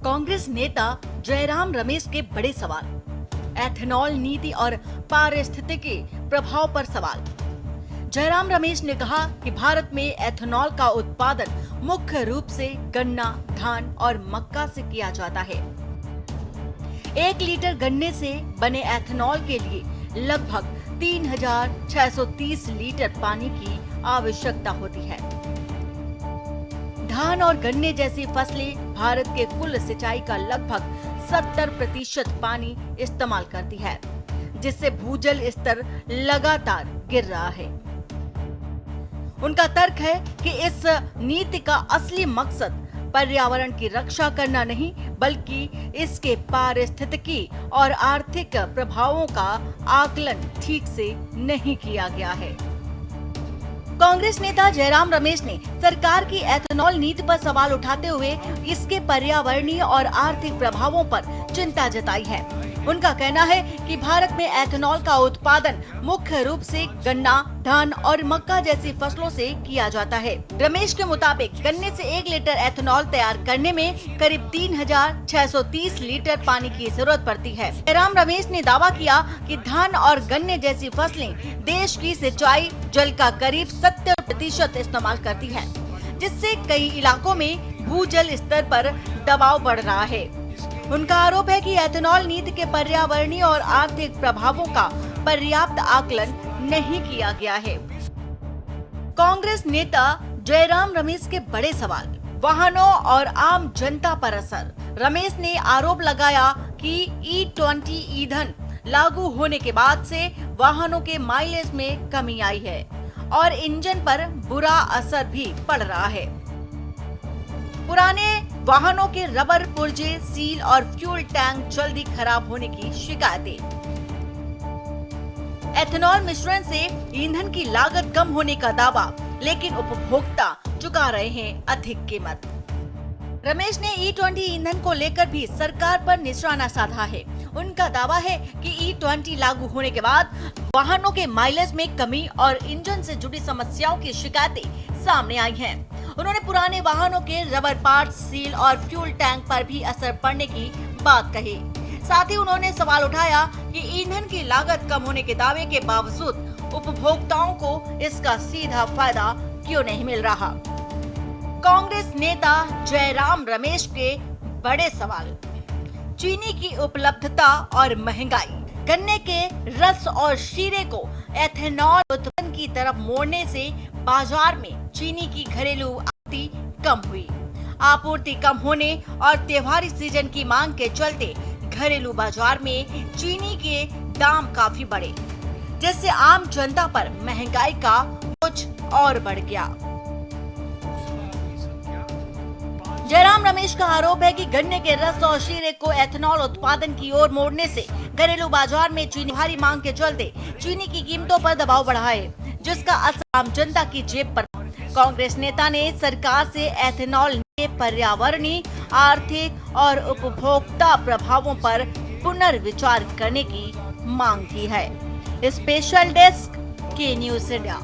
कांग्रेस नेता जयराम रमेश के बड़े सवाल, एथेनॉल नीति और पारिस्थितिकी प्रभाव पर सवाल। जयराम रमेश ने कहा कि भारत में एथेनॉल का उत्पादन मुख्य रूप से गन्ना, धान और मक्का से किया जाता है। 1 लीटर गन्ने से बने एथेनॉल के लिए लगभग 3630 लीटर पानी की आवश्यकता होती है। धान और गन्ने जैसी फसलें भारत के कुल सिंचाई का लगभग 70% पानी इस्तेमाल करती है, जिससे भूजल स्तर लगातार गिर रहा है। उनका तर्क है कि इस नीति का असली मकसद पर्यावरण की रक्षा करना नहीं, बल्कि इसके पारिस्थितिकी और आर्थिक प्रभावों का आकलन ठीक से नहीं किया गया है। कांग्रेस नेता जयराम रमेश ने सरकार की एथेनॉल नीति पर सवाल उठाते हुए इसके पर्यावरणीय और आर्थिक प्रभावों पर चिंता जताई है। उनका कहना है कि भारत में एथेनॉल का उत्पादन मुख्य रूप से गन्ना, धान और मक्का जैसी फसलों से किया जाता है। रमेश के मुताबिक गन्ने से 1 लीटर एथेनॉल तैयार करने में करीब 3630 लीटर पानी की जरूरत पड़ती है। जयराम रमेश ने दावा किया कि धान और गन्ने जैसी फसलें देश की सिंचाई जल का करीब 70% इस्तेमाल करती है, जिससे कई इलाकों में भूजल स्तर पर दबाव बढ़ रहा है। उनका आरोप है कि एथेनॉल नीति के पर्यावरणीय और आर्थिक प्रभावों का पर्याप्त आकलन नहीं किया गया है। कांग्रेस नेता जयराम रमेश के बड़े सवाल, वाहनों और आम जनता पर असर। रमेश ने आरोप लगाया कि E20 ईंधन लागू होने के बाद से वाहनों के माइलेज में कमी आई है और इंजन पर बुरा असर भी पड़ रहा है। पुराने वाहनों के रबर पुर्जे, सील और फ्यूल टैंक जल्दी खराब होने की शिकायतें। एथेनॉल मिश्रण से ईंधन की लागत कम होने का दावा, लेकिन उपभोक्ता चुका रहे हैं अधिक कीमत। रमेश ने E20 ईंधन को लेकर भी सरकार पर निशाना साधा है। उनका दावा है कि E20 लागू होने के बाद वाहनों के माइलेज में कमी और इंजन से जुड़ी समस्याओं की शिकायतें सामने आई हैं। उन्होंने पुराने वाहनों के रबर पार्ट्स, सील और फ्यूल टैंक पर भी असर पड़ने की बात कही। साथ ही उन्होंने सवाल उठाया कि ईंधन की लागत कम होने के दावे के बावजूद उपभोक्ताओं को इसका सीधा फायदा क्यों नहीं मिल रहा। कांग्रेस नेता जयराम रमेश के बड़े सवाल, चीनी की उपलब्धता और महंगाई। गन्ने के रस और शीरे को एथेनॉल उत्पादन की तरफ मोड़ने से बाजार में चीनी की घरेलू आपूर्ति कम हुई। आपूर्ति कम होने और त्योहारी सीजन की मांग के चलते घरेलू बाजार में चीनी के दाम काफी बढ़े, जिससे आम जनता पर महंगाई का बोझ और बढ़ गया। जयराम रमेश का आरोप है कि गन्ने के रस और शीरे को एथेनॉल उत्पादन की ओर मोड़ने से घरेलू बाजार में चीनी भारी मांग के चलते चीनी की कीमतों पर दबाव बढ़ा है, जिसका असर आम जनता की जेब पर। कांग्रेस नेता ने सरकार से एथेनॉल के पर्यावरणीय, आर्थिक और उपभोक्ता प्रभावों पर पुनर्विचार करने की मांग की है। स्पेशल डेस्क के न्यूज़ इंडिया।